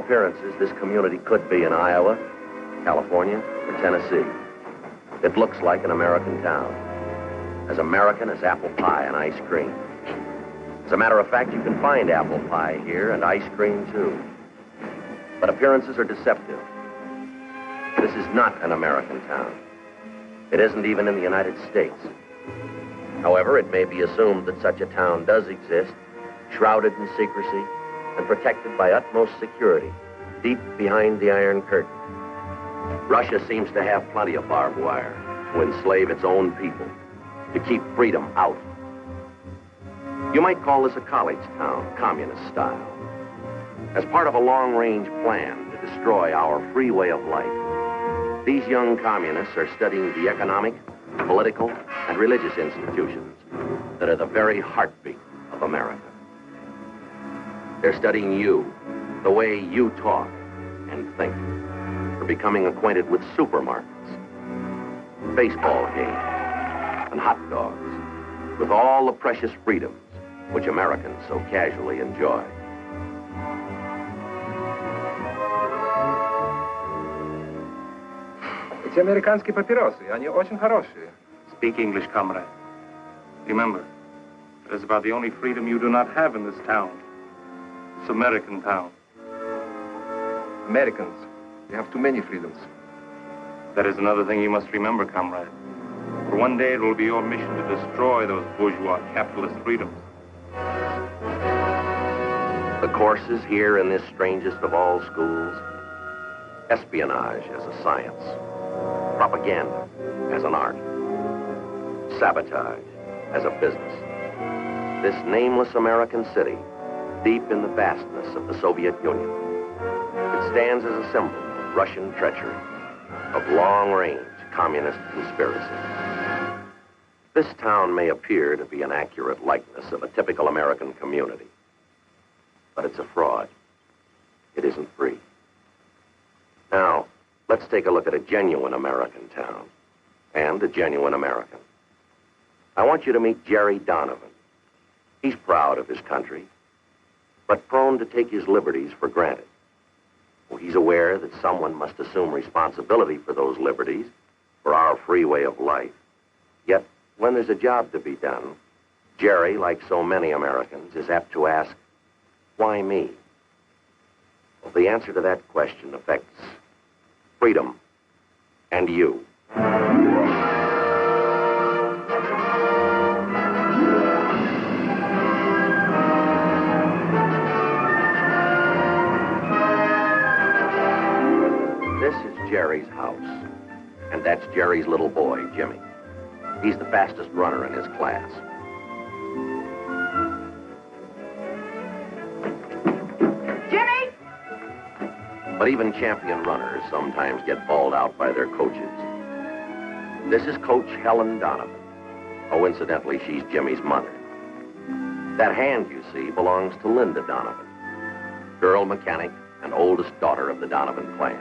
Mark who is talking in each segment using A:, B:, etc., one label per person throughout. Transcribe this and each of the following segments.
A: appearances, this community could be in Iowa, California, or Tennessee. It looks like an American town. As American as apple pie and ice cream. As a matter of fact, you can find apple pie here and ice cream, too. But appearances are deceptive. This is not an American town. It isn't even in the United States. However, it may be assumed that such a town does exist, shrouded in secrecy and protected by utmost security, deep behind the Iron Curtain. Russia seems to have plenty of barbed wire to enslave its own people, to keep freedom out. You might call this a college town, communist style. As part of a long-range plan to destroy our free way of life, these young communists are studying the economic, political, and religious institutions that are the very heartbeat of America. They're studying you, the way you talk and think. They're becoming acquainted with supermarkets, baseball games, and hot dogs, with all the precious freedoms which Americans so casually enjoy.
B: Эти американские папиросы, они очень хорошие.
C: Speak English, comrade. Remember, that is about the only freedom you do not have in this town. It's American town.
B: Americans, we have too many freedoms.
C: That is another thing you must remember, comrade. For one day it will be your mission to destroy those bourgeois capitalist freedoms.
A: The courses here in this strangest of all schools: espionage as a science, propaganda as an art, sabotage as a business. This nameless American city, deep in the vastness of the Soviet Union, it stands as a symbol of Russian treachery, of long-range communist conspiracy. This town may appear to be an accurate likeness of a typical American community, but it's a fraud. It isn't free. Now, let's take a look at a genuine American town and a genuine American. I want you to meet Jerry Donovan. He's proud of his country, but prone to take his liberties for granted. Well, he's aware that someone must assume responsibility for those liberties, for our free way of life. Yet, when there's a job to be done, Jerry, like so many Americans, is apt to ask, why me? Well, the answer to that question affects freedom and you. This is Jerry's house, and that's Jerry's little boy, Jimmy. He's the fastest runner in his class.
D: Jimmy!
A: But even champion runners sometimes get bawled out by their coaches. This is Coach Helen Donovan. Oh, incidentally, she's Jimmy's mother. That hand you see belongs to Linda Donovan, girl mechanic and oldest daughter of the Donovan clan.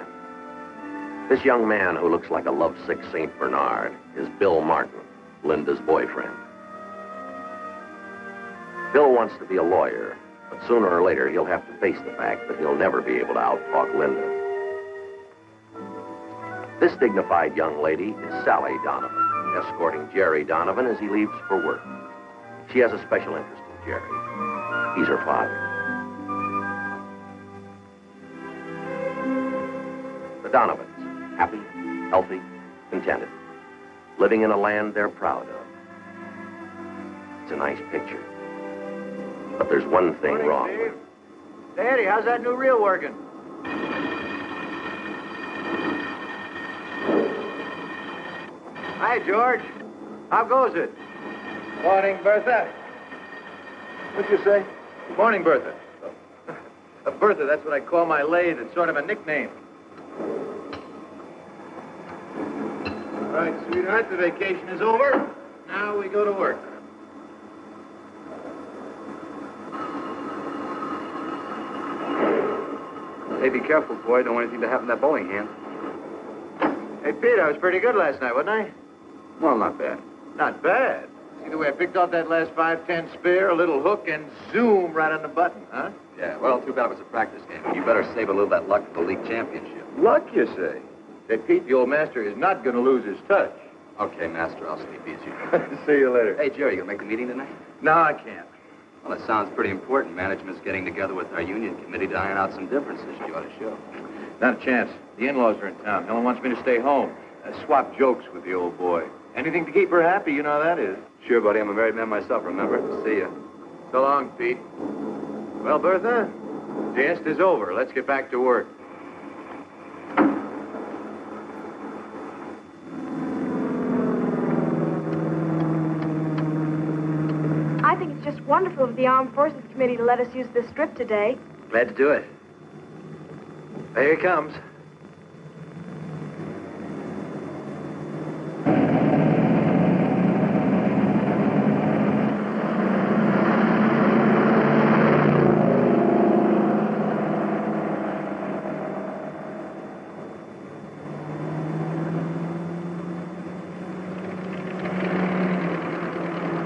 A: This young man who looks like a lovesick St. Bernard is Bill Martin, Linda's boyfriend. Bill wants to be a lawyer, but sooner or later he'll have to face the fact that he'll never be able to outtalk Linda. This dignified young lady is Sally Donovan, escorting Jerry Donovan as he leaves for work. She has a special interest in Jerry. He's her father. The Donovans, happy, healthy, contented, living in a land they're proud of. It's a nice picture. But there's one thing wrong with it.
D: Daddy, how's that new reel working? Hi, George. How goes it?
B: Morning, Bertha. What'd you say?
D: Morning, Bertha. Bertha, that's what I call my lathe. It's sort of a nickname. All right, sweetheart, the vacation is over. Now we go to work.
B: Hey, be careful, boy. Don't want anything to happen to that bowling hand.
D: Hey, Pete, I was pretty good last night, wasn't I?
B: Well, not bad.
D: Not bad. See the way I picked off that last 5-10 spare, a little hook, and zoom right on the button, huh?
B: Yeah, well, too bad it was a practice game. You better save a little of that luck for the league championship.
D: Luck, you say? That Pete, the old master, is not going to lose his touch.
B: Okay, Master, I'll sleep easy.
D: See you later.
B: Hey, Jerry, you gonna make the meeting tonight?
D: No, I can't.
B: Well, it sounds pretty important. Management's getting together with our union committee to iron out some differences. You ought to show.
D: Not a chance. The in-laws are in town. Helen wants me to stay home. Swap jokes with the old boy. Anything to keep her happy, you know how that is.
B: Sure, buddy. I'm a married man myself, remember? See ya.
D: So long, Pete. Well, Bertha, jest is over. Let's get back to work.
E: I think it's just wonderful of the Armed Forces Committee to let us use this strip today.
D: Glad to do it. Here he comes.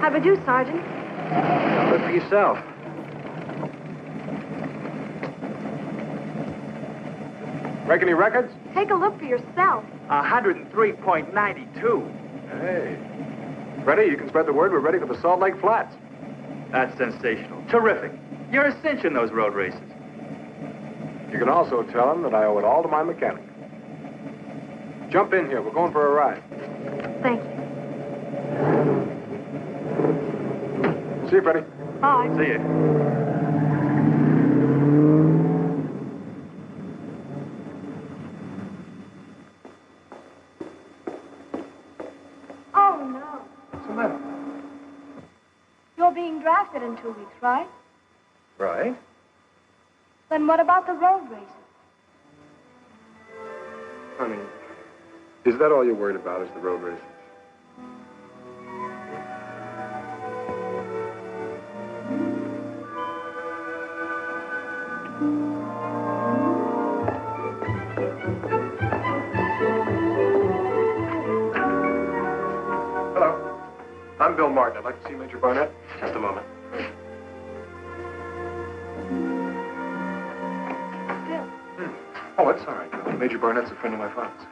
E: How do we do, Sergeant?
D: Look for yourself. Break any records?
E: Take a look for yourself.
F: 103.92.
B: Hey. Ready? You can spread the word. We're ready for the Salt Lake Flats.
F: That's sensational. Terrific. You're a cinch in those road races.
B: You can also tell them that I owe it all to my mechanic. Jump in here. We're going for a ride.
E: Thank you.
B: See you, Freddie.
E: Bye.
F: See you.
E: Oh, no.
B: What's the matter?
E: You're being drafted in 2 weeks, right?
B: Right.
E: Then what about the road races?
B: Honey, is that all you're worried about, is the road races? Hello. I'm Bill Martin. I'd like to see Major Barnett.
C: Just a moment.
E: Bill.
B: Oh, that's all right, Bill. Major Barnett's a friend of my father's.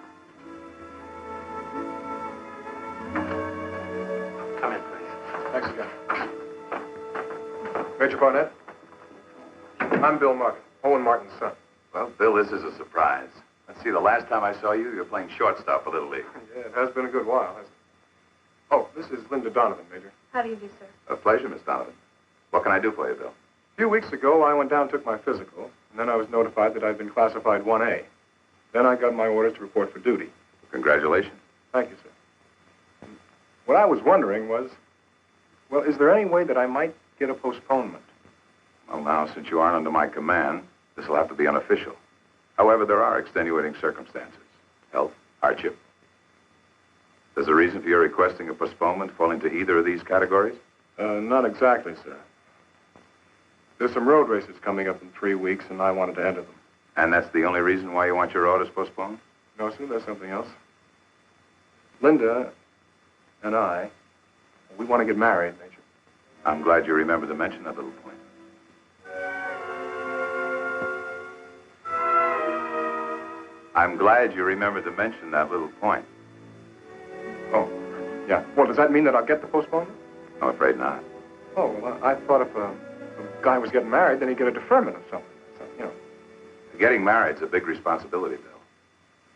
C: Come in, please.
B: Thanks again. Major Barnett? I'm Bill Martin, Owen Martin's son.
G: Well, Bill, this is a surprise. Let's see, the last time I saw you, you were playing shortstop for Little League.
B: Yeah, it has been a good while, hasn't it? Oh, this is Linda Donovan, Major.
E: How do you do, sir?
G: A pleasure, Miss Donovan. What can I do for you, Bill?
B: A few weeks ago, I went down and took my physical, and then I was notified that I'd been classified 1A. Then I got my orders to report for duty.
G: Congratulations.
B: Thank you, sir. What I was wondering was, well, is there any way that I might get a postponement?
G: Well, now, since you aren't under my command, this will have to be unofficial. However, there are extenuating circumstances. Health, hardship. There's a reason for your requesting a postponement fall into either of these categories?
B: Not exactly, sir. There's some road races coming up in 3 weeks, and I wanted to enter them.
G: And that's the only reason why you want your orders postponed?
B: No, sir, there's something else. Linda and I, we want to get married, Major.
G: I'm glad you remembered to mention that little point. I'm glad you remembered to mention that little point.
B: Oh, yeah. Well, does that mean that I'll get the postponement?
G: I'm afraid not.
B: Oh, well, I thought if a guy was getting married, then he'd get a deferment or something. So, you know.
G: Getting married's a big responsibility, Bill.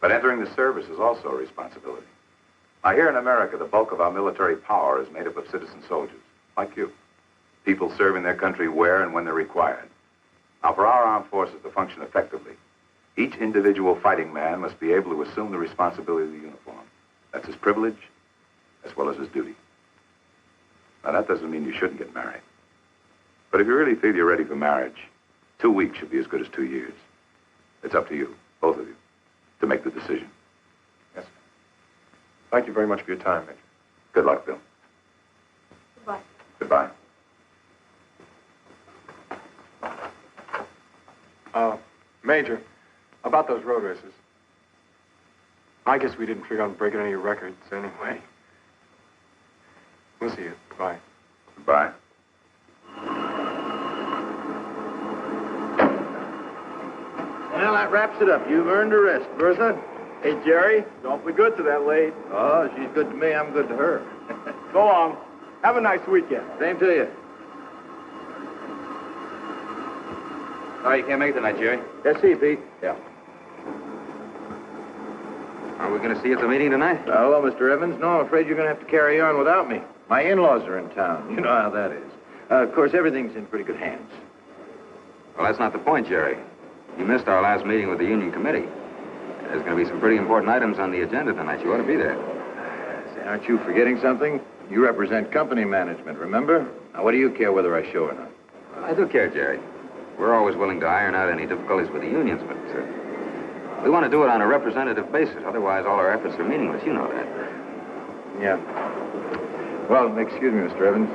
G: But entering the service is also a responsibility. Now, here in America, the bulk of our military power is made up of citizen soldiers, like you. People serving their country where and when they're required. Now, for our armed forces to function effectively, each individual fighting man must be able to assume the responsibility of the uniform. That's his privilege as well as his duty. Now, that doesn't mean you shouldn't get married. But if you really feel you're ready for marriage, 2 weeks should be as good as 2 years. It's up to you, both of you, to make the decision.
B: Yes, sir. Thank you very much for your time, Major.
G: Good luck, Bill.
E: Goodbye.
G: Goodbye.
B: Major, about those road races. I guess we didn't figure on breaking any records anyway. We'll see you. Bye.
G: Goodbye.
D: Well, that wraps it up. You've earned a rest, Bertha.
F: Hey, Jerry, don't be good to that lady.
D: Oh, she's good to me. I'm good to her.
F: So long. Have a nice weekend.
D: Same to you.
C: Sorry you can't make it tonight, Jerry.
D: Yes, see, Pete.
C: Yeah. Are we going to see you at the meeting tonight?
D: Hello, Mr. Evans. No, I'm afraid you're going to have to carry on without me. My in-laws are in town. You know how that is. Of course, everything's in pretty good hands.
H: Well, that's not the point, Jerry. You missed our last meeting with the union committee. There's going to be some pretty important items on the agenda tonight. You ought to be there.
D: Say, aren't you forgetting something? You represent company management, remember? Now, what do you care whether I show or not?
H: Well, I do care, Jerry. We're always willing to iron out any difficulties with the unions, but we want to do it on a representative basis. Otherwise, all our efforts are meaningless. You know that.
D: Yeah. Well, excuse me, Mr. Evans.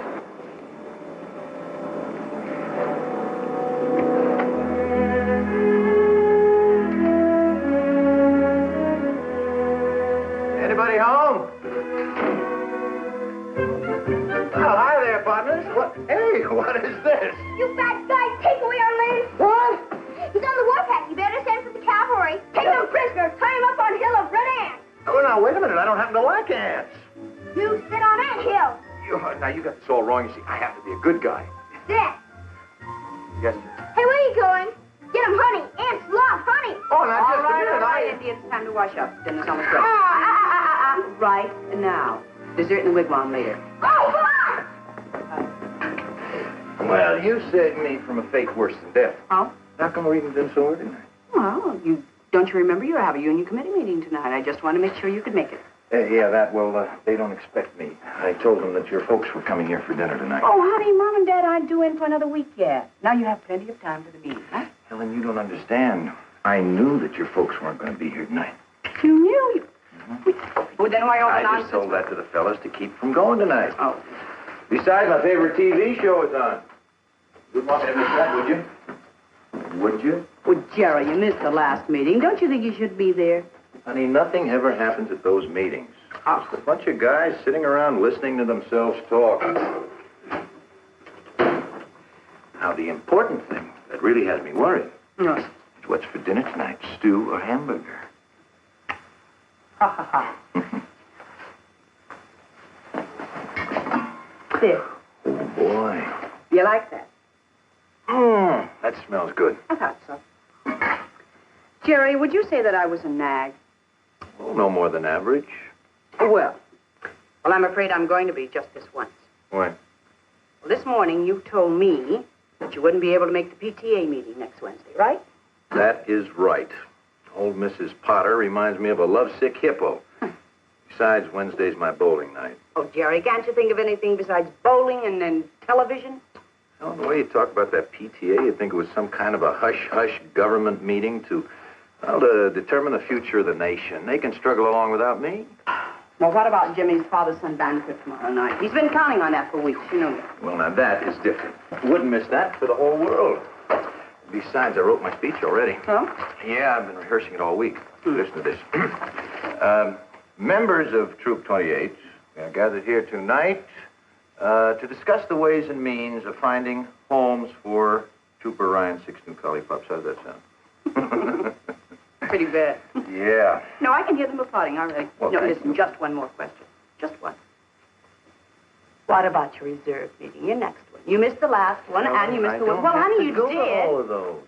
D: Anybody home? Oh, hi there, partners. What? Hey, what is this?
I: You bad guy, take away our land.
D: What?
I: He's on the warpath. You better send for the cavalry. Take him prisoner. Tie him up on hill of red ants.
D: Oh, now, wait a minute. I don't happen to like ants.
I: You sit on that hill.
D: Now, you got this all wrong. You see, I have to be a good guy.
I: Sit.
D: Yes, sir.
I: Hey, where are you going? Get him honey. Ants love honey.
D: Oh, now, just a
J: All
D: minute.
J: right, Indians, time to wash up. Dinner's almost ready.
I: Ah.
J: Right now. Dessert in the wigwam later.
I: Oh, come on.
D: Well, you saved me from a fate worse than death.
J: Oh?
D: How come we're eating dinner so early tonight?
J: Well, don't you remember you have a union committee meeting tonight? I just want to make sure you could make it.
D: They don't expect me. I told them that your folks were coming here for dinner tonight.
J: Oh, honey, Mom and Dad aren't due in for another week yet. Now you have plenty of time for the meeting, huh?
D: Helen, you don't understand. I knew that your folks weren't going to be here tonight.
J: You knew. Well, then why all the
D: I
J: nonsense?
D: just told that to the fellas to keep from going tonight.
J: Oh.
D: Besides, my favorite TV show is on. You'd want me to miss that, would you? Would you?
J: Well, Jerry, you missed the last meeting. Don't you think you should be there?
D: Honey, nothing ever happens at those meetings. Just a bunch of guys sitting around listening to themselves talk. Now, the important thing that really has me worried
J: Yes.
D: is what's for dinner tonight, stew or hamburger.
J: Ha, ha, ha. There.
D: Oh, boy.
J: You like that?
D: That smells good.
J: I thought so. Jerry, would you say that I was a nag?
D: Oh, no more than average.
J: Well, I'm afraid I'm going to be just this once.
D: Why?
J: Well, this morning you told me that you wouldn't be able to make the PTA meeting next Wednesday, right?
D: That is right. Old Mrs. Potter reminds me of a lovesick hippo. Besides, Wednesday's my bowling night.
J: Oh, Jerry, can't you think of anything besides bowling and then television?
D: Well, the way you talk about that PTA, you'd think it was some kind of a hush-hush government meeting to determine the future of the nation. They can struggle along without me.
J: Well, what about Jimmy's father-son banquet tomorrow night? He's been counting on that for weeks, you know that.
D: Well, now, that is different. Wouldn't miss that for the whole world. Besides, I wrote my speech already.
J: Oh?
D: Yeah, I've been rehearsing it all week. Listen to this. Members of Troop 28 are gathered here tonight to discuss the ways and means of finding homes for Trooper Ryan's 6 new collie pups. How does that sound?
J: Pretty bad.
D: Yeah.
J: No, I can hear them applauding already.
D: Well,
J: no,
D: thank
J: listen,
D: you.
J: just one more question. Just one. What about your reserve meeting, your next one? You missed the last one, and you missed the one. Well, honey, you
D: go
J: did.
D: to all of those.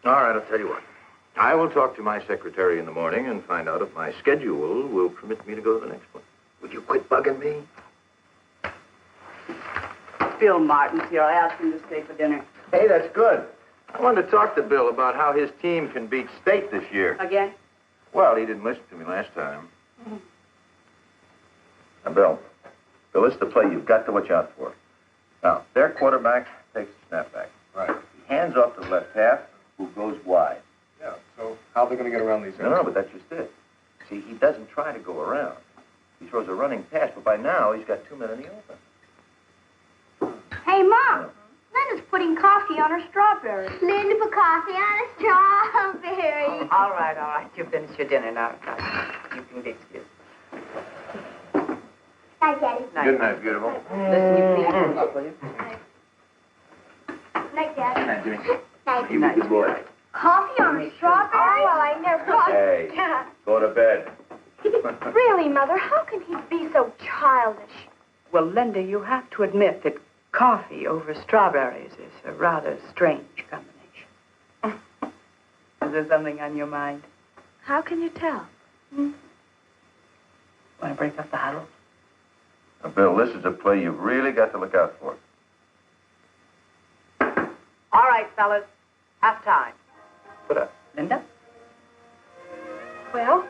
D: All right, I'll tell you what. I will talk to my secretary in the morning and find out if my schedule will permit me to go to the next one. Would you quit bugging me?
J: Bill Martin's here. I asked him to stay for dinner.
D: Hey, that's good. I wanted to talk to Bill about how his team can beat state this year.
J: Again?
D: Well, he didn't listen to me last time. Now, Bill, this is the play you've got to watch out for. Now, their quarterback takes the snapback.
B: Right.
D: He hands off to the left half, who goes wide.
B: Yeah, so how are they going to get around these
D: No, but that's just it. See, he doesn't try to go around. He throws a running pass, but by now he's got 2 men in the open.
I: Hey, Mom. Linda's putting coffee on her strawberry. Linda put coffee on a strawberry.
J: All right. You finished your dinner now. You can be excused.
I: Night, Daddy.
D: Good night, beautiful.
J: Listen, you please move up, will you?
I: Night, Daddy.
D: Night, Jimmy.
I: Night.
D: You be a good boy.
I: Coffee on a strawberry?
E: Oh, well, I never thought.
D: Hey, go to bed.
E: Really, Mother, how can he be so childish?
J: Well, Linda, you have to admit that coffee over strawberries is a rather strange combination. Is there something on your mind?
E: How can you tell?
J: Want to break up the huddle?
D: Now, Bill, this is a play you've really got to look out for.
J: All right, fellas. Half time.
D: Put up.
J: Linda?
E: Well,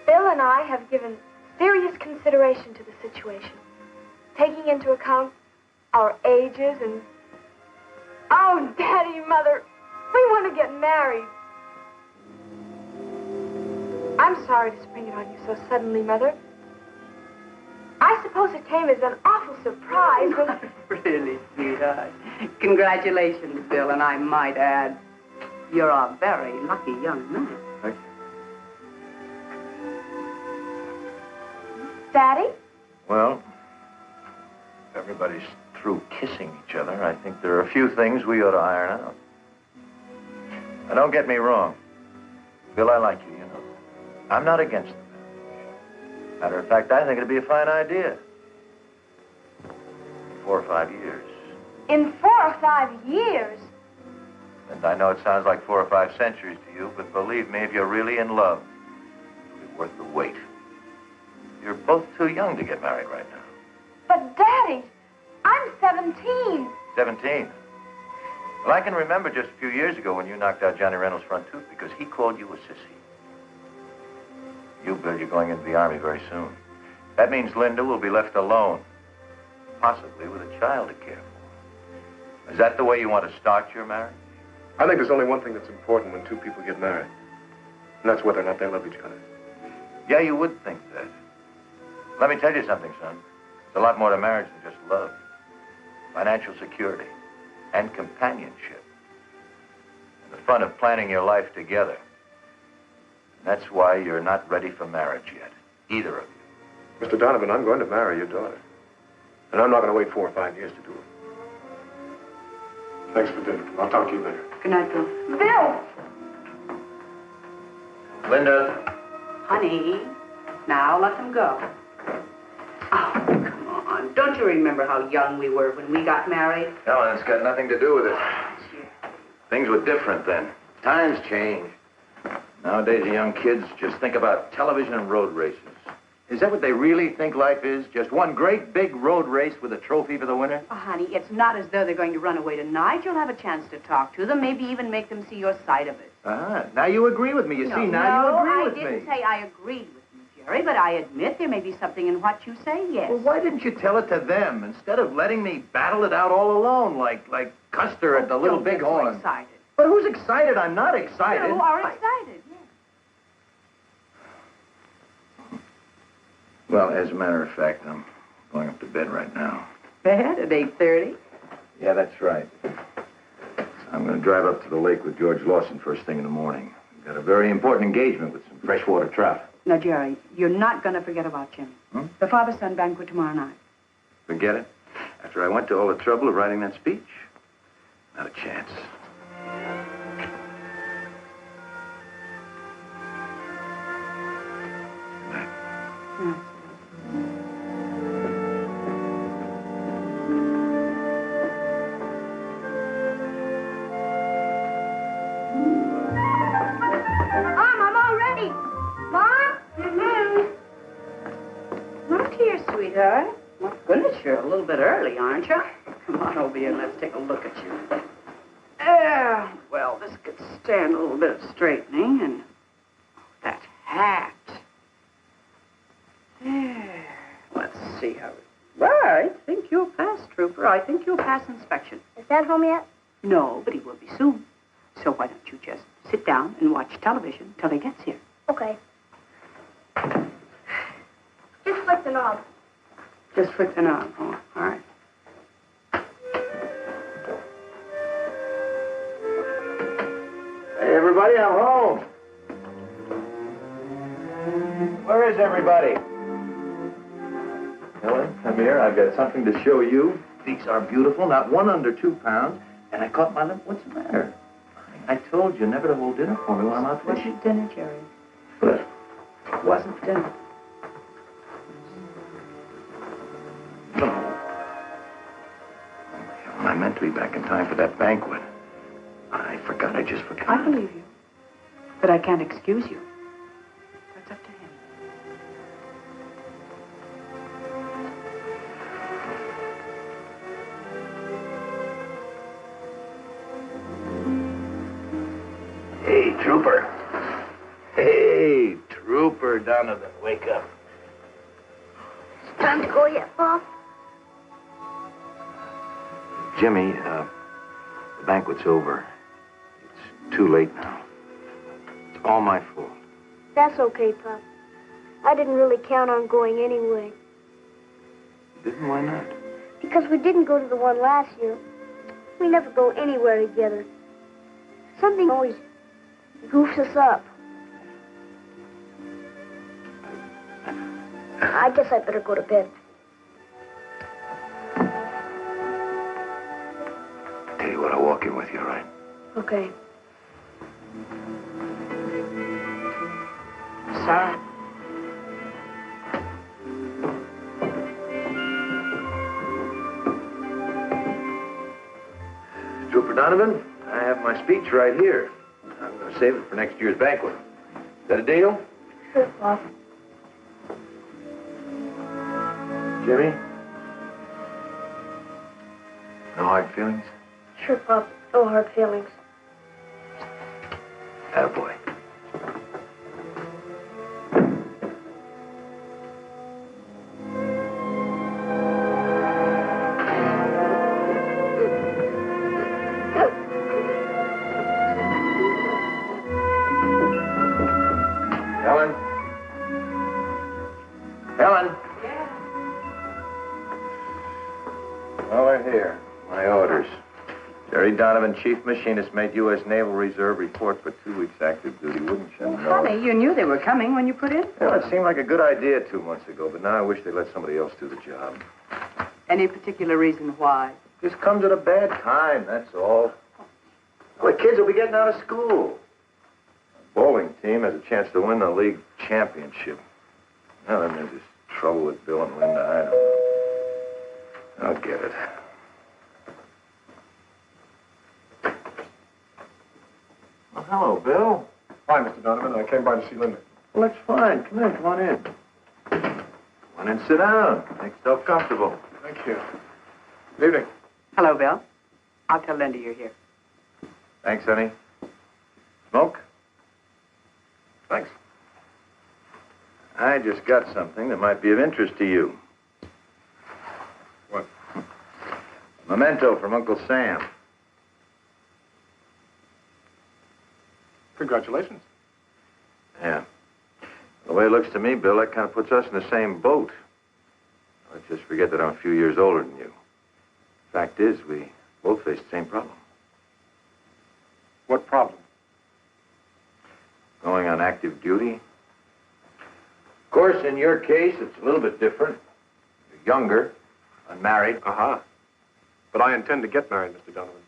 E: Bill and I have given serious consideration to the situation, taking into account our ages and... Oh, Daddy, Mother, we want to get married. I'm sorry to spring it on you so suddenly, Mother. I suppose it came as an awful surprise, but...
J: Really, sweetheart. Congratulations, Bill, and I might add, you're a very lucky young man.
D: Thank you.
E: Daddy?
D: Well, if everybody's through kissing each other, I think there are a few things we ought to iron out. Now, don't get me wrong. Bill, I like you, you know. I'm not against the marriage. Matter of fact, I think it'd be a fine idea. 4 or 5 years.
E: In 4 or 5 years?
D: And I know it sounds like 4 or 5 centuries to you, but believe me, if you're really in love, it'll be worth the wait. You're both too young to get married right now.
E: But, Daddy, I'm 17.
D: 17. Well, I can remember just a few years ago when you knocked out Johnny Reynolds' front tooth because he called you a sissy. You, Bill, you're going into the Army very soon. That means Linda will be left alone, possibly with a child to care for. Is that the way you want to start your marriage?
B: I think there's only one thing that's important when two people get married, and that's whether or not they love each other.
D: Yeah, you would think that. Let me tell you something, son. There's a lot more to marriage than just love. Financial security and companionship. And the fun of planning your life together. And that's why you're not ready for marriage yet, either of you.
B: Mr. Donovan, I'm going to marry your daughter. And I'm not going to wait 4 or 5 years to do it. Thanks for dinner. I'll talk to you later.
J: Good night, Bill.
E: Bill!
D: Linda.
J: Honey, now let them go. Oh, come on. Don't you remember how young we were when we got married?
D: Ellen, it's got nothing to do with it. Things were different then. Times change. Nowadays, the young kids just think about television and road races. Is that what they really think life is? Just one great big road race with a trophy for the winner?
J: Oh, honey, it's not as though they're going to run away tonight. You'll have a chance to talk to them, maybe even make them see your side of it.
D: Now you agree with me. You see, now you agree with me.
J: I didn't say I agreed with you, Jerry, but I admit there may be something in what you say, yes.
D: Well, why didn't you tell it to them instead of letting me battle it out all alone like Custer at the Little Big
J: Don't get so
D: Horn?
J: excited.
D: But who's excited? I'm not excited.
J: You are excited, yes.
D: Well, as a matter of fact, I'm going up to bed right now.
J: Bed at 8:30?
D: Yeah, that's right. I'm going to drive up to the lake with George Lawson first thing in the morning. We've got a very important engagement with some freshwater trout.
J: Now, Jerry, you're not going to forget about Jimmy. The father-son banquet tomorrow night.
D: Forget it? After I went to all the trouble of writing that speech? Not a chance. Good night.
J: Yes.
I: Mom, I'm all ready. Mom?
J: Look here, sweetheart. My goodness, you're a little bit early, aren't you? Come on over here and let's take a look at you. Well, this could stand a little bit of straightening, and that hat. There. Let's see how... Well, I think you'll pass, Trooper. I think you'll pass inspection.
I: Is Dad home yet?
J: No, but he will be soon. So why don't you just sit down and watch television till he gets here?
I: Okay. Just flick the knob.
J: Just flick the knob. Oh, all right.
D: Hey, everybody, I'm home. Where's everybody?
K: Helen, come here. I've got something to show you. Beaks are beautiful, not one under 2 pounds. And I caught my lip. What's the matter? I told you never to hold dinner for me when I'm out fishing.
J: Wasn't dinner, Jerry.
K: But
J: It wasn't dinner.
K: no. I meant to be back in time for that banquet. I forgot. I just forgot.
J: I believe you. But I can't excuse you. That's up to him.
K: Hey, Trooper. Hey, Trooper Donovan, wake up.
I: It's time to go yet, Bob?
K: Jimmy, the banquet's over. It's too late now. It's all my fault.
I: That's okay, Pop. I didn't really count on going anyway.
K: Didn't? Why not?
I: Because we didn't go to the one last year. We never go anywhere together. Something always goofs us up. I guess I better go to bed.
K: Tell you what, I'll walk in with you, all right?
I: Okay.
J: Sorry.
K: Trooper Donovan, I have my speech right here. I'm going to save it for next year's banquet. Is that a deal?
I: Sure, Pop.
K: Jimmy? No hard feelings?
I: Sure, Pop. No hard feelings.
K: Attaboy. Helen? Helen?
J: Yeah.
K: Well, they're here. My orders. Jerry Donovan, Chief Machinist, made U.S. Naval Reserve report for 2 weeks active duty. Wouldn't you know?
J: Honey, you knew they were coming when you put in.
K: Well, it seemed like a good idea 2 months ago, but now I wish they'd let somebody else do the job.
J: Any particular reason why?
K: Just comes at a bad time, that's all. Well, the kids will be getting out of school. The bowling team has a chance to win the league championship. Now, then there's this trouble with Bill and Linda. I don't know. I'll get it. Well, hello, Bill.
B: Hi, Mr. Donovan. I came by to see Linda.
K: Well, that's fine. Come on in. Come on in, sit down. Make yourself comfortable.
B: Thank you. Good evening.
J: Hello, Bill. I'll tell Linda you're here.
K: Thanks, honey. Smoke?
B: Thanks.
K: I just got something that might be of interest to you.
B: What?
K: A memento from Uncle Sam.
B: Congratulations.
K: Yeah. The way it looks to me, Bill, that kind of puts us in the same boat. Let's just forget that I'm a few years older than you. Fact is, we both face the same problem.
B: What problem?
K: Going on active duty. Of course, in your case, it's a little bit different. You're younger, unmarried.
B: Uh-huh. But I intend to get married, Mr. Donovan.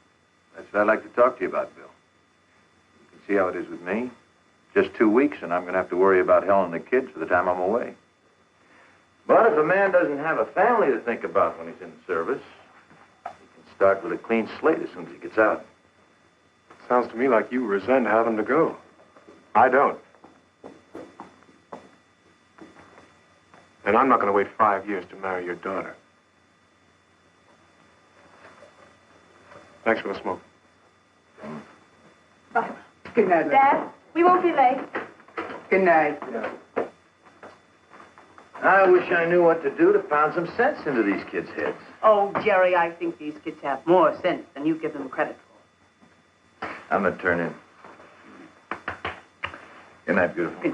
K: That's what I'd like to talk to you about, Bill. You can see how it is with me. Just 2 weeks, and I'm going to have to worry about Helen and the kids for the time I'm away. But if a man doesn't have a family to think about when he's in the service, he can start with a clean slate as soon as he gets out.
B: Sounds to me like you resent having to go. I don't. And I'm not going to wait 5 years to marry your daughter. Thanks for the smoke.
J: Bye. Good night,
E: Dad, we won't be late.
J: Good night.
K: I wish I knew what to do to pound some sense into these kids' heads.
J: Oh, Jerry, I think these kids have more sense than you give them credit for.
K: I'm going to turn in. Good night, beautiful.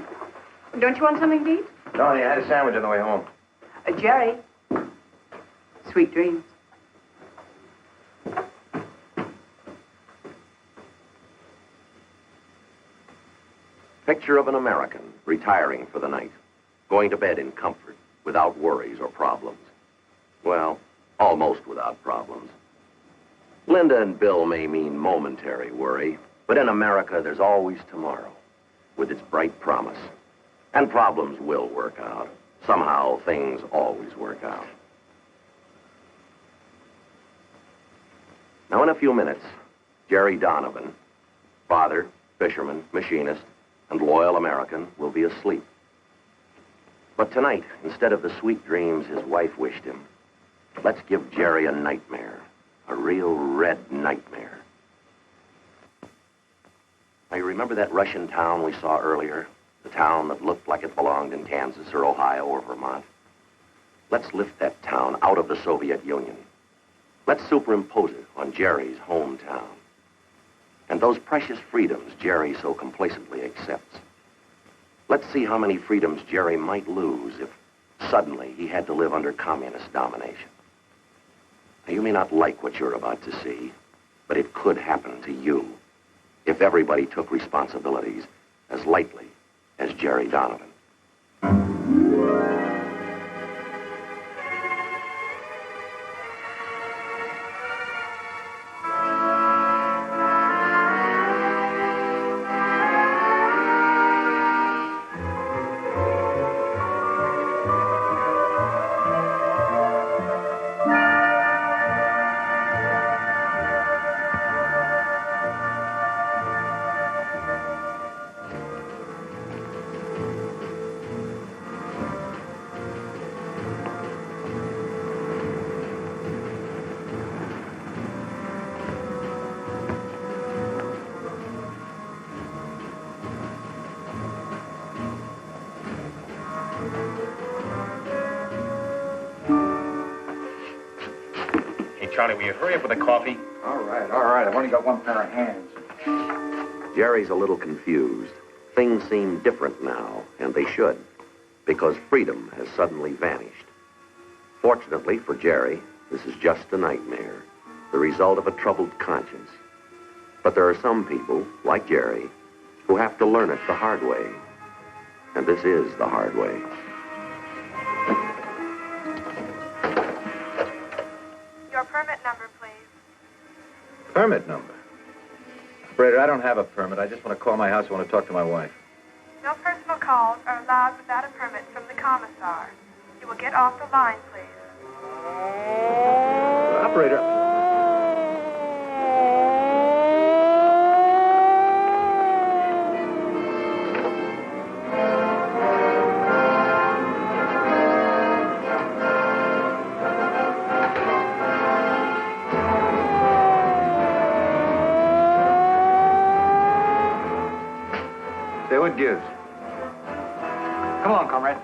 J: Don't you want something to eat?
K: No, I had a sandwich on the way home.
J: Jerry, sweet dreams.
A: Picture of an American retiring for the night. going to bed in comfort, without worries or problems. Well, almost without problems. Linda and Bill may mean momentary worry, but in America, there's always tomorrow, with its bright promise. And problems will work out. Somehow, things always work out. Now, in a few minutes, Jerry Donovan, father, fisherman, machinist, and loyal American, will be asleep. But tonight, instead of the sweet dreams his wife wished him, let's give Jerry a nightmare, a real red nightmare. Now, you remember that Russian town we saw earlier? The town that looked like it belonged in Kansas or Ohio or Vermont? Let's lift that town out of the Soviet Union. Let's superimpose it on Jerry's hometown. And those precious freedoms Jerry so complacently accepts. Let's see how many freedoms Jerry might lose if suddenly he had to live under communist domination. Now, you may not like what you're about to see, but it could happen to you if everybody took responsibilities as lightly as Jerry Donovan.
C: Charlie, will you hurry up with the coffee?
K: All right. I've only got one pair of hands.
A: Jerry's a little confused. Things seem different now, and they should, because freedom has suddenly vanished. Fortunately for Jerry, this is just a nightmare, the result of a troubled conscience. But there are some people, like Jerry, who have to learn it the hard way. And this is the hard way.
E: Your permit number, please.
K: Permit number? Operator, I don't have a permit. I just want to call my house. I want to talk to my wife.
E: No personal calls are allowed without a permit from the commissar. You will get off the line, please.
K: Operator. Say what gives. Come along, Conrad.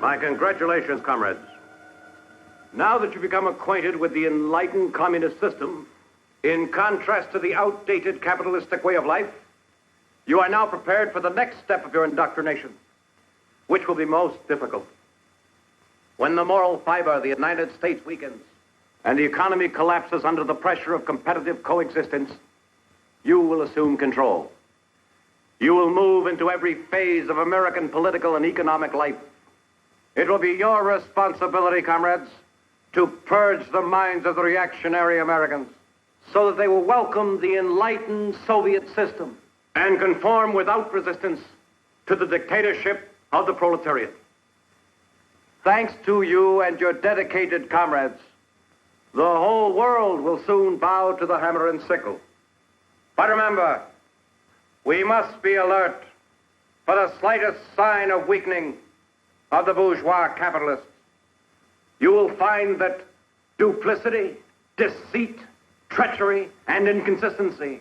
L: My congratulations, comrades. Now that you've become acquainted with the enlightened communist system, in contrast to the outdated capitalistic way of life, you are now prepared for the next step of your indoctrination, which will be most difficult. When the moral fiber of the United States weakens and the economy collapses under the pressure of competitive coexistence, you will assume control. You will move into every phase of American political and economic life. It will be your responsibility, comrades, to purge the minds of the reactionary Americans so that they will welcome the enlightened Soviet system and conform without resistance to the dictatorship of the proletariat. Thanks to you and your dedicated comrades, the whole world will soon bow to the hammer and sickle. But remember, we must be alert for the slightest sign of weakening of the bourgeois capitalists. You will find that duplicity, deceit, treachery, and inconsistency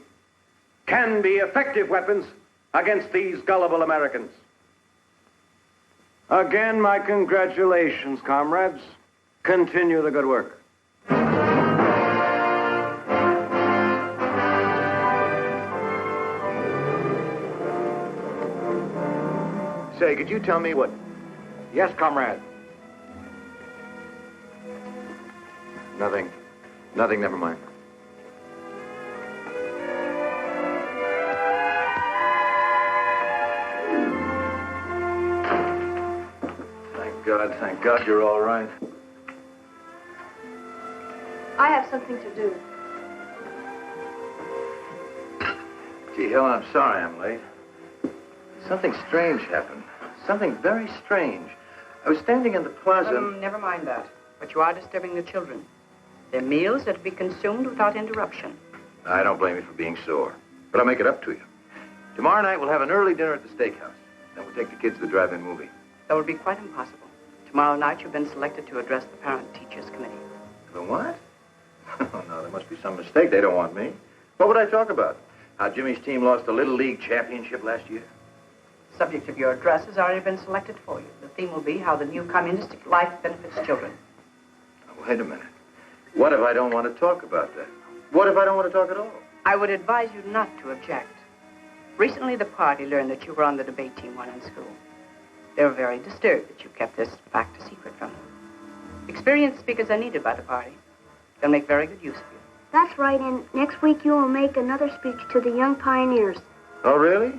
L: can be effective weapons against these gullible Americans. Again, my congratulations, comrades. Continue the good work.
K: Say, could you tell me what...
L: Yes, comrade.
K: Nothing. Nothing, never mind. Thank God you're all right.
E: I have something to do.
K: Gee, Helen, I'm sorry I'm late. Something strange happened. Something very strange. I was standing in the plaza...
J: Never mind that. But you are disturbing the children. Their meals are to be consumed without interruption.
K: I don't blame you for being sore. But I'll make it up to you. Tomorrow night, we'll have an early dinner at the steakhouse. Then we'll take the kids to the drive-in movie.
J: That would be quite impossible. Tomorrow night, you've been selected to address the Parent-Teachers Committee.
K: The what? Oh, no, there must be some mistake. They don't want me. What would I talk about? How Jimmy's team lost the Little League championship last year?
J: The subject of your address has already been selected for you. The theme will be how the new communistic life benefits children.
K: Now, wait a minute. What if I don't want to talk about that? What if I don't want to talk at all?
J: I would advise you not to object. Recently, the party learned that you were on the debate team while in school. They were very disturbed that you kept this fact a secret from them. Experienced speakers are needed by the party. They'll make very good use of you.
I: That's right, and next week you will make another speech to the young pioneers.
K: Oh, really?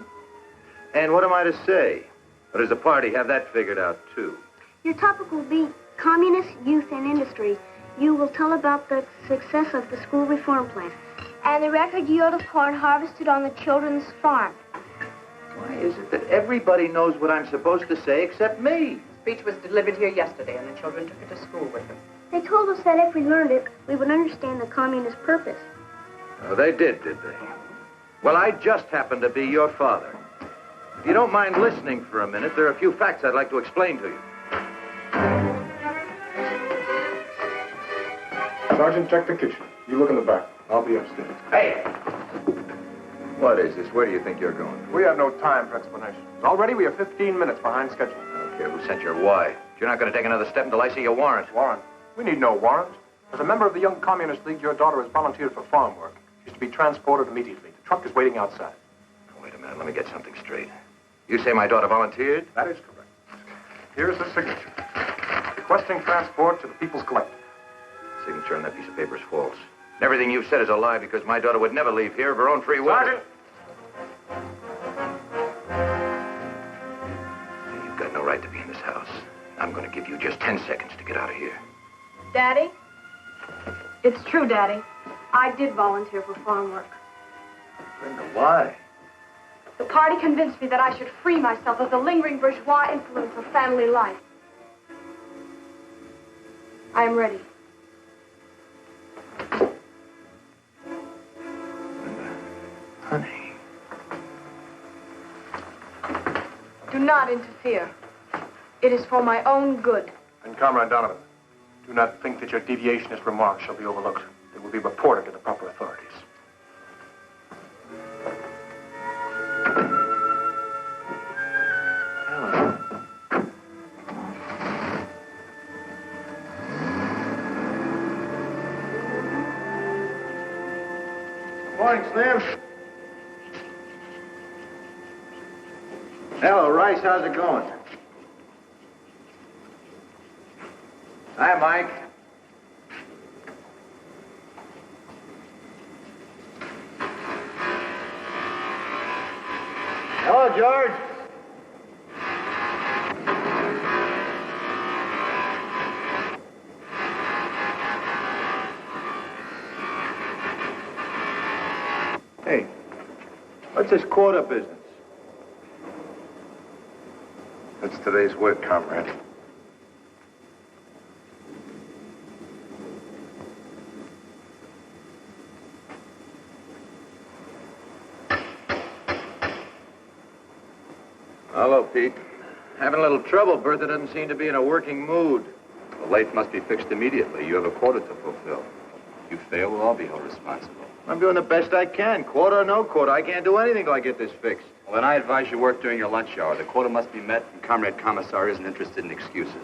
K: And what am I to say? Or does the party have that figured out, too?
I: Your topic will be Communist Youth and Industry. You will tell about the success of the school reform plan and the record yield of corn harvested on the children's farm.
K: Why is it that everybody knows what I'm supposed to say except me?
J: The speech was delivered here yesterday, and the children took it to school with them.
I: They told us that if we learned it, we would understand the communist purpose.
K: Oh, they did they? Well, I just happen to be your father. If you don't mind listening for a minute, there are a few facts I'd like to explain to you.
B: Sergeant, check the kitchen. You look in the back. I'll be upstairs.
K: Hey! What is this? Where do you think you're going?
B: We have no time for explanations. Already we are 15 minutes behind schedule.
K: I don't care who sent your why. You're not going to take another step until I see your warrant.
B: Warrant? We need no warrant. As a member of the Young Communist League, your daughter has volunteered for farm work. She's to be transported immediately. The truck is waiting outside.
K: Wait a minute. Let me get something straight. You say my daughter volunteered?
B: That is correct. Here's the signature. Requesting transport to the People's Collective.
K: Signature on that piece of paper is false. And everything you've said is a lie because my daughter would never leave here of her own free will.
B: Sergeant!
K: You've got no right to be in this house. I'm going to give you just 10 seconds to get out of here.
E: Daddy? It's true, Daddy. I did volunteer for farm work.
K: Brenda, why?
E: The party convinced me that I should free myself of the lingering bourgeois influence of family life. I am ready.
K: Honey.
E: Do not interfere. It is for my own good.
B: And Comrade Donovan, do not think that your deviationist remarks shall be overlooked. They will be reported to the proper authorities.
K: Morning, Slim. Hello, Rice. How's it going? Hi, Mike. Hello, George. Hey, what's this quota business?
B: That's today's work, comrade.
K: Hello, Pete. Having a little trouble. Bertha doesn't seem to be in a working mood.
H: The late must be fixed immediately. You have a quota to fulfill. If you fail, we'll all be held responsible.
K: I'm doing the best I can. Quota or no quota, I can't do anything till I get this fixed.
H: Well, then I advise you work during your lunch hour. The quota must be met, and Comrade Commissar isn't interested in excuses.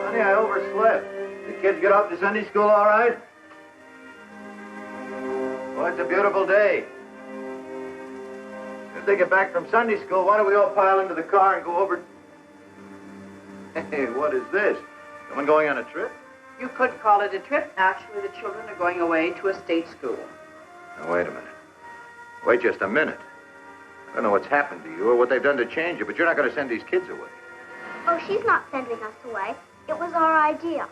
K: Honey, I overslept. The kids get off to Sunday school all right? Well, it's a beautiful day. As they get back from Sunday school, why don't we all pile into the car and go over... Hey, what is this? Someone going on a trip?
J: You could call it a trip. Actually, the children are going away to a state school.
K: Now, wait a minute. Wait just a minute. I don't know what's happened to you or what they've done to change you, but you're not going to send these kids away.
I: Oh, she's not sending us away. It was our idea.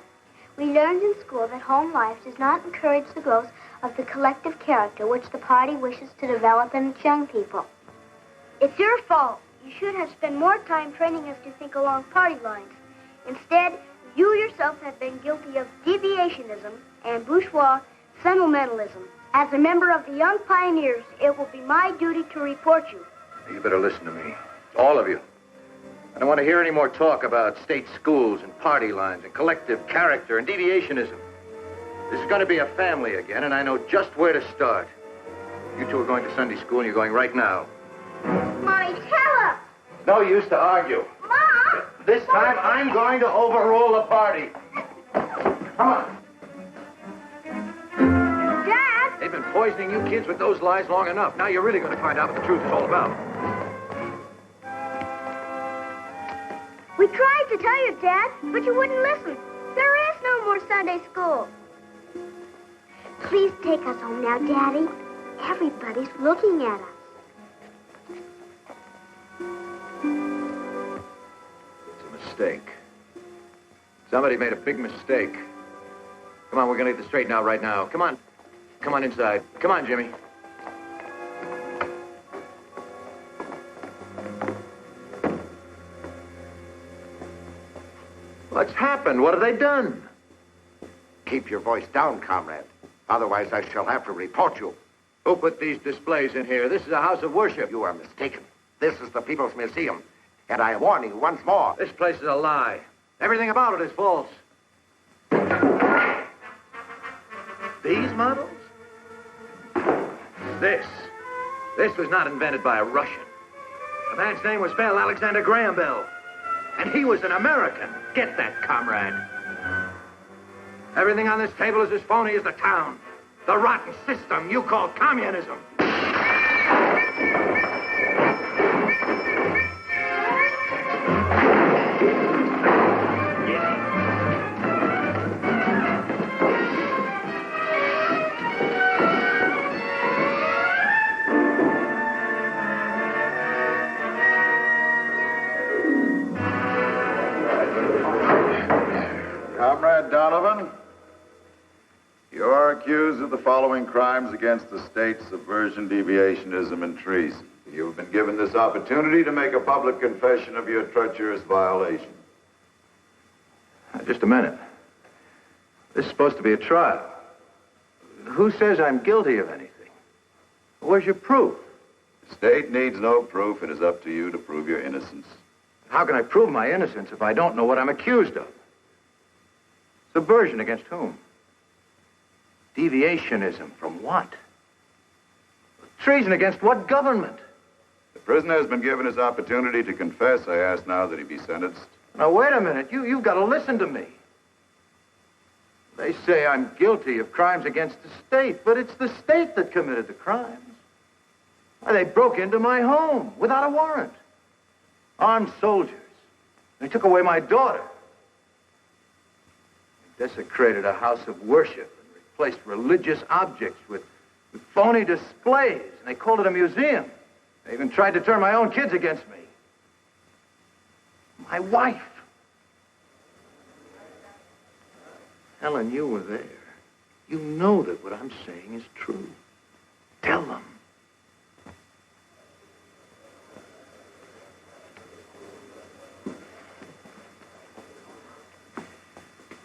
I: We learned in school that home life does not encourage the growth of the collective character which the party wishes to develop in its young people. It's your fault. You should have spent more time training us to think along party lines. Instead, you yourself have been guilty of deviationism and bourgeois sentimentalism. As a member of the Young Pioneers, it will be my duty to report you.
K: You better listen to me. All of you. I don't want to hear any more talk about state schools and party lines and collective character and deviationism. This is going to be a family again, and I know just where to start. You two are going to Sunday school, and you're going right now.
I: Mommy, tell us.
K: No use to argue.
I: Mom!
K: This time, I'm going to overrule the party. Come on.
I: Dad!
L: They've been poisoning you kids with those lies long enough. Now you're really going to find out what the truth is all about.
I: We tried to tell you, Dad, but you wouldn't listen. There is no more Sunday school. Please take us home now, Daddy. Everybody's looking at us.
K: It's a mistake. Somebody made a big mistake. Come on, we're going to get this straightened out right now. Come on. Come on inside. Come on, Jimmy. What's happened? What have they done?
M: Keep your voice down, comrade. Otherwise, I shall have to report you.
K: Who put these displays in here? This is a house of worship.
M: You are mistaken. This is the People's Museum. And I warn you once more.
K: This place is a lie. Everything about it is false. These models? This was not invented by a Russian. The man's name was Bell, Alexander Graham Bell. And he was an American. Get that, comrade. Everything on this table is as phony as the town. The rotten system you call communism.
N: Comrade Donovan, you are accused of the following crimes against the state: subversion, deviationism, and treason. You have been given this opportunity to make a public confession of your treacherous violation.
K: Just a minute. This is supposed to be a trial. Who says I'm guilty of anything? Where's your proof?
N: The state needs no proof. It is up to you to prove your innocence.
K: How can I prove my innocence if I don't know what I'm accused of? Subversion against whom? Deviationism from what? Treason against what government?
N: The prisoner has been given his opportunity to confess. I ask now that he be sentenced.
K: Now, wait a minute. You've got to listen to me. They say I'm guilty of crimes against the state, but it's the state that committed the crimes. Why, they broke into my home without a warrant. Armed soldiers. They took away my daughter. They desecrated a house of worship and replaced religious objects with phony displays, and they called it a museum. They even tried to turn my own kids against me. My wife. Helen, you were there. You know that what I'm saying is true. Tell them.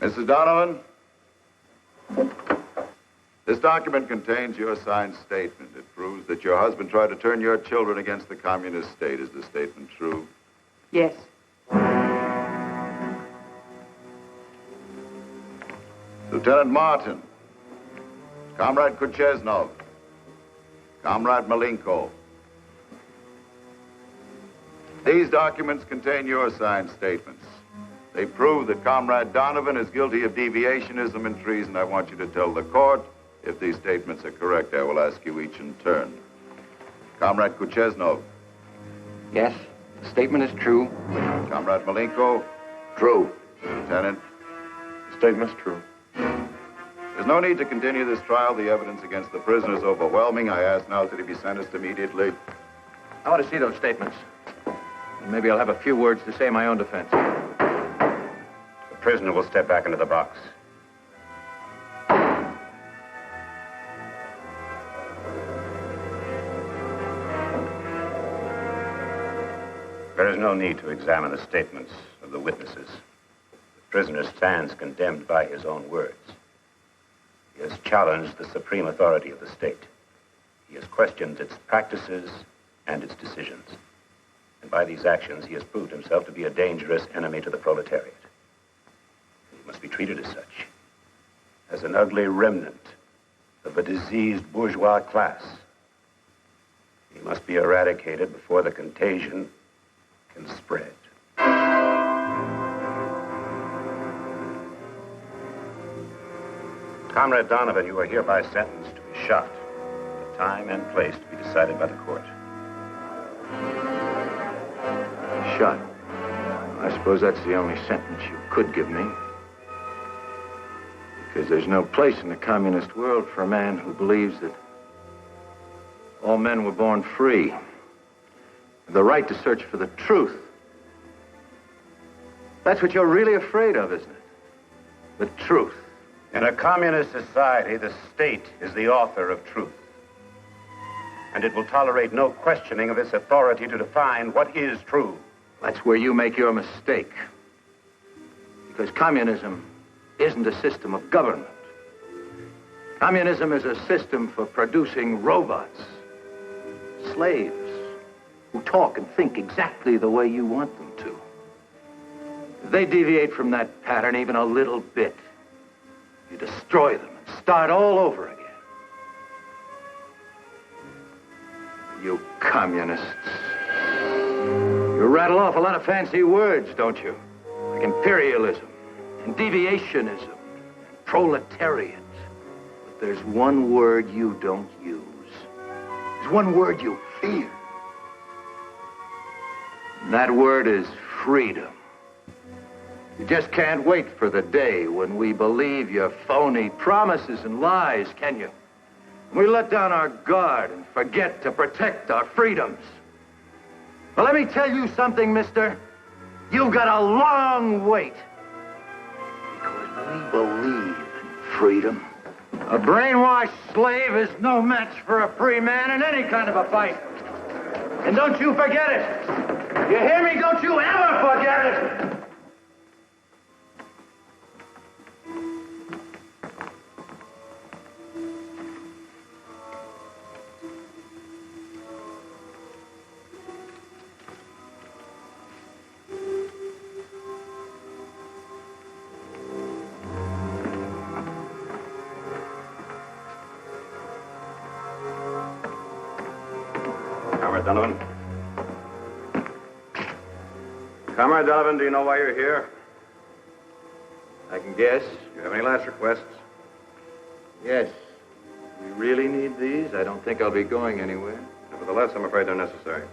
N: Mrs. Donovan, this document contains your signed statement. It proves that your husband tried to turn your children against the communist state. Is the statement true?
J: Yes.
N: Lieutenant Martin, Comrade Kucheznov, Comrade Malenko. These documents contain your signed statements. They prove that Comrade Donovan is guilty of deviationism and treason. I want you to tell the court if these statements are correct. I will ask you each in turn. Comrade Kucheznov.
H: Yes, the statement is true.
N: Comrade Malenko?
M: True.
N: Lieutenant?
B: The statement's true.
N: There's no need to continue this trial. The evidence against the prisoner is overwhelming. I ask now that he be sentenced immediately.
K: I want to see those statements. And maybe I'll have a few words to say in my own defense.
G: The prisoner will step back into the box. There is no need to examine the statements of the witnesses. The prisoner stands condemned by his own words. He has challenged the supreme authority of the state. He has questioned its practices and its decisions. And by these actions, he has proved himself to be a dangerous enemy to the proletariat. He must be treated as such, as an ugly remnant of a diseased bourgeois class. He must be eradicated before the contagion can spread. Comrade Donovan, you are hereby sentenced to be shot at a time and place to be decided by the court.
K: Shot. I suppose that's the only sentence you could give me. Because there's no place in the communist world for a man who believes that all men were born free. The right to search for the truth. That's what you're really afraid of, isn't it? The truth.
G: In a communist society, the state is the author of truth. And it will tolerate no questioning of its authority to define what is true.
K: That's where you make your mistake. Because communism isn't a system of government. Communism is a system for producing robots, slaves, who talk and think exactly the way you want them to. If they deviate from that pattern even a little bit, you destroy them and start all over again. You communists. You rattle off a lot of fancy words, don't you? Like imperialism and deviationism and proletariat. But there's one word you don't use. There's one word you fear. And that word is freedom. You just can't wait for the day when we believe your phony promises and lies, can you? We let down our guard and forget to protect our freedoms. Well, let me tell you something, mister. You've got a long wait. Because we believe in freedom. A brainwashed slave is no match for a free man in any kind of a fight. And don't you forget it. You hear me? Don't you ever forget it.
L: Donovan. Comrade Donovan, do you know why you're here?
K: I can guess.
L: Do you have any last requests?
K: Yes. We really need these? I don't think I'll be going anywhere.
L: Nevertheless, I'm afraid they're necessary.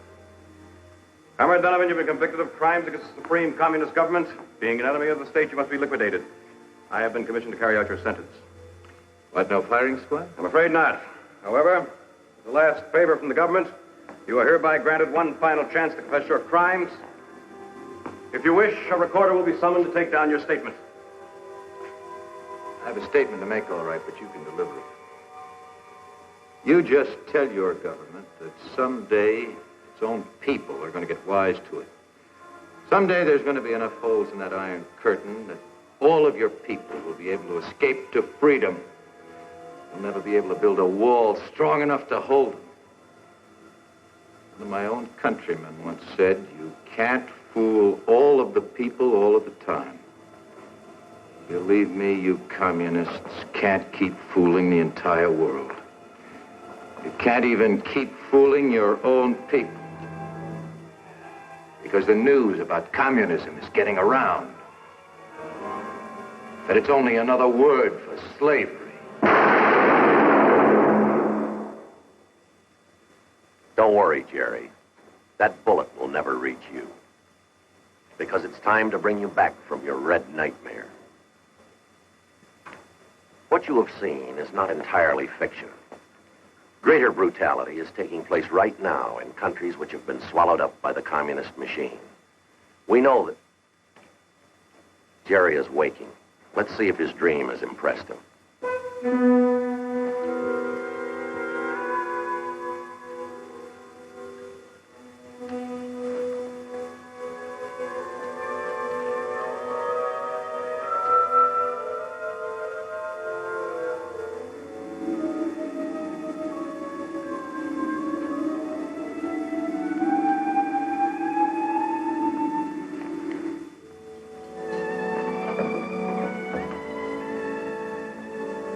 L: Comrade Donovan, you've been convicted of crimes against the supreme communist government. Being an enemy of the state, you must be liquidated. I have been commissioned to carry out your sentence.
K: What, no firing squad?
L: I'm afraid not. However, as a last favor from the government, you are hereby granted one final chance to confess your crimes. If you wish, a recorder will be summoned to take down your statement.
K: I have a statement to make, all right, but you can deliver it. You just tell your government that someday its own people are going to get wise to it. Someday there's going to be enough holes in that iron curtain that all of your people will be able to escape to freedom. You'll never be able to build a wall strong enough to hold them. One of my own countrymen once said, you can't fool all of the people all of the time. Believe me, you communists can't keep fooling the entire world. You can't even keep fooling your own people. Because the news about communism is getting around. That it's only another word for slavery.
A: Don't worry, Jerry. that bullet will never reach you. Because it's time to bring you back from your red nightmare. What you have seen is not entirely fiction. Greater brutality is taking place right now in countries which have been swallowed up by the communist machine. We know that Jerry is waking. Let's see if his dream has impressed him.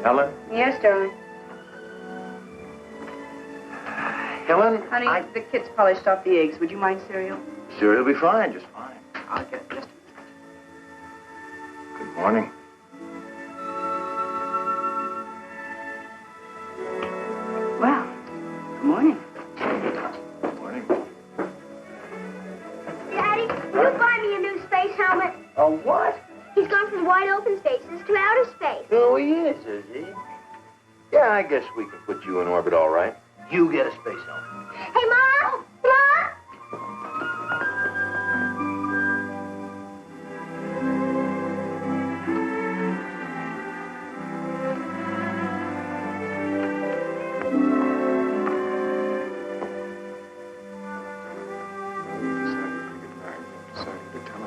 K: Helen?
J: Yes, darling.
K: Helen?
J: Honey, the kids polished off the eggs. Would you mind cereal?
K: Sure, it'll be fine, just fine.
J: I'll get it just
K: Good morning.
J: Well, good morning.
K: Good morning.
I: Daddy, will you buy me a new space helmet?
K: A what?
I: He's gone from wide open spaces to outer space.
K: Oh, he is he? Yeah, I guess we can put you in orbit all right. You get a space helmet.
I: Hey, Mom! Mom!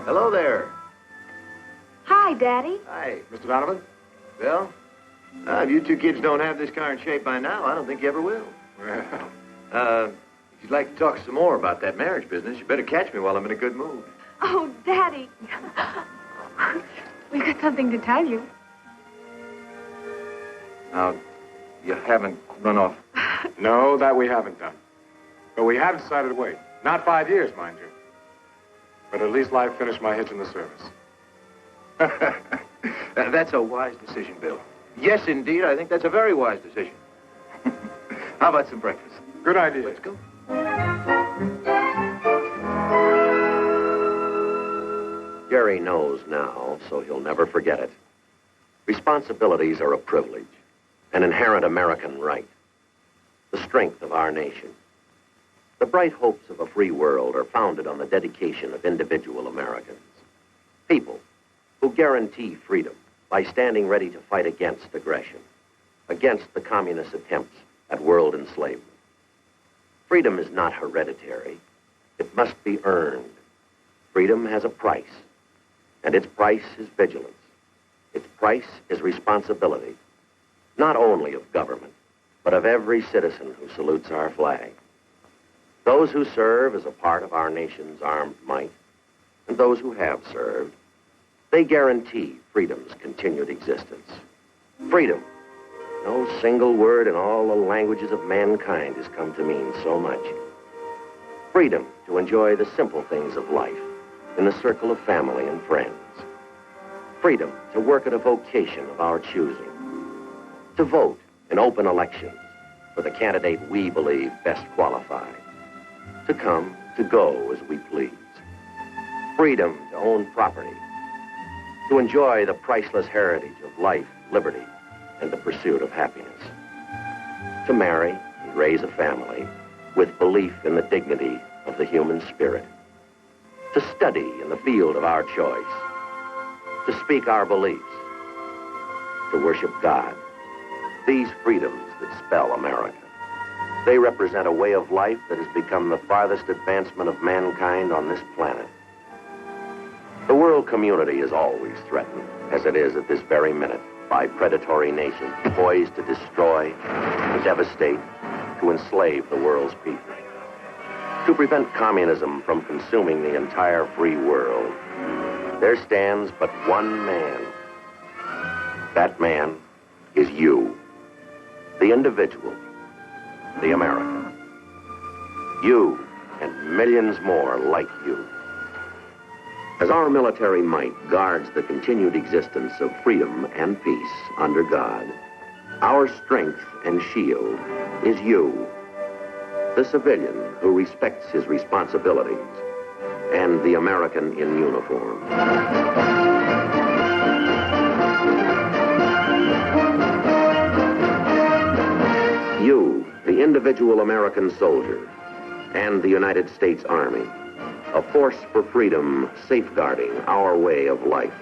K: Hello there.
E: Hi, Daddy.
K: Hi. Mr. Donovan? Bill? If you two kids don't have this car in shape by now, I don't think you ever will. Well, if you'd like to talk some more about that marriage business, you better catch me while I'm in a good mood.
E: Oh, Daddy. We've got something to tell you.
K: Now, you haven't run off.
B: No, that we haven't done. But we have decided to wait. Not 5 years, mind you. But at least I've finished my hitch in the service.
K: That's a wise decision, Bill. Yes, indeed, I think that's a very wise decision. How about some breakfast?
B: Good idea.
K: Let's go.
A: Jerry knows now, so he'll never forget it. Responsibilities are a privilege, an inherent American right, the strength of our nation. The bright hopes of a free world are founded on the dedication of individual Americans. People who guarantee freedom by standing ready to fight against aggression, against the communist attempts at world enslavement. Freedom is not hereditary. It must be earned. Freedom has a price, and its price is vigilance. Its price is responsibility, not only of government, but of every citizen who salutes our flag. Those who serve as a part of our nation's armed might, and those who have served, they guarantee freedom's continued existence. Freedom. No single word in all the languages of mankind has come to mean so much. Freedom to enjoy the simple things of life in the circle of family and friends. Freedom to work at a vocation of our choosing. To vote in open elections for the candidate we believe best qualified. To come, to go as we please. Freedom to own property. To enjoy the priceless heritage of life, liberty, and the pursuit of happiness. To marry and raise a family with belief in the dignity of the human spirit. To study in the field of our choice. To speak our beliefs. To worship God. These freedoms that spell America. They represent a way of life that has become the farthest advancement of mankind on this planet. The world community is always threatened, as it is at this very minute, by predatory nations poised to destroy, to devastate, to enslave the world's people. To prevent communism from consuming the entire free world, there stands but one man. That man is you, the individual, the American. You and millions more like you. As our military might guards the continued existence of freedom and peace under God, our strength and shield is you, the civilian who respects his responsibilities, and the American in uniform. You, the individual American soldier, and the United States Army, a force for freedom safeguarding our way of life.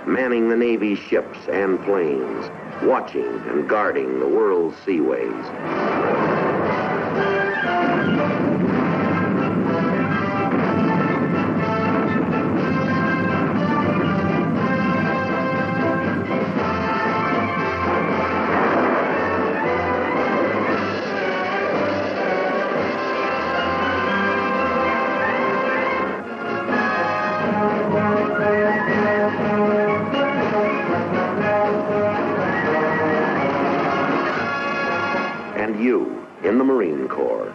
A: Manning the Navy's ships and planes, watching and guarding the world's seaways. You, in the Marine Corps,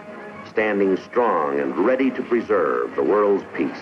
A: standing strong and ready to preserve the world's peace.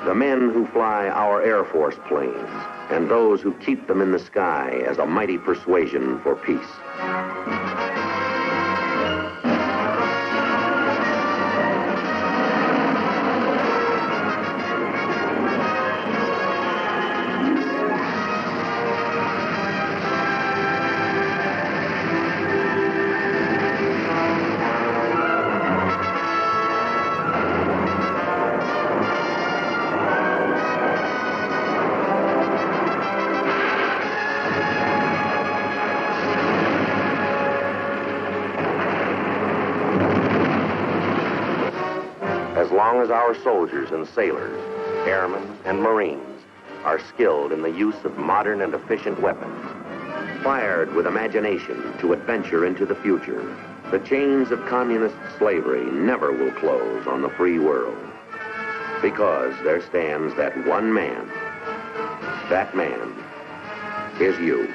A: The men who fly our Air Force planes, and those who keep them in the sky as a mighty persuasion for peace. As long as our soldiers and sailors, airmen and Marines are skilled in the use of modern and efficient weapons, fired with imagination to adventure into the future, the chains of communist slavery never will close on the free world. Because there stands that one man. That man is you.